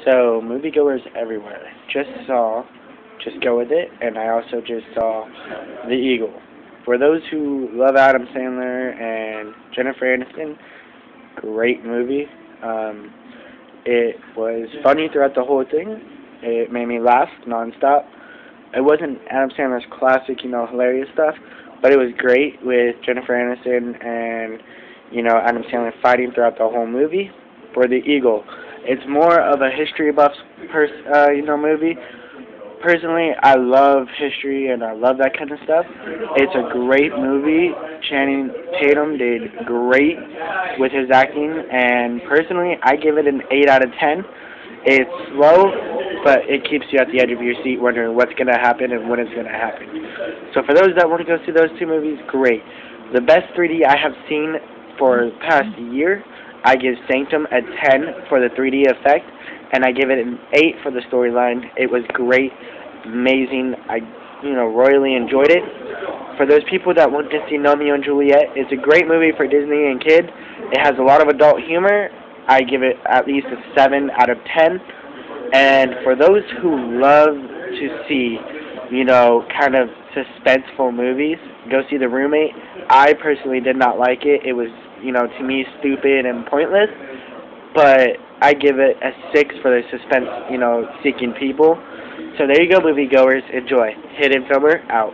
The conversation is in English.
So, moviegoers everywhere. Just go with it, and I also just saw The Eagle. For those who love Adam Sandler and Jennifer Aniston, great movie. It was funny throughout the whole thing. It made me laugh nonstop. It wasn't Adam Sandler's classic, hilarious stuff, but it was great with Jennifer Aniston and, Adam Sandler fighting throughout the whole movie. For The Eagle, it's more of a history buff, movie. Personally, I love history and I love that kind of stuff. It's a great movie. Channing Tatum did great with his acting, and personally, I give it an 8 out of 10. It's slow, but it keeps you at the edge of your seat wondering what's going to happen and when it's going to happen. So for those that want to go see those two movies, great. The best 3D I have seen for the past year, I give Sanctum a 10 for the 3D effect, and I give it an 8 for the storyline. It was great, amazing. I, royally enjoyed it. For those people that want to see Romeo and Juliet, it's a great movie for Disney and kids. It has a lot of adult humor. I give it at least a 7 out of 10. And for those who love to see, kind of suspenseful movies, go see The Roommate. I personally did not like it. It was, to me, stupid and pointless. But I give it a 6 for the suspense, seeking people. So there you go, moviegoers. Enjoy. Hidden Filmer, out.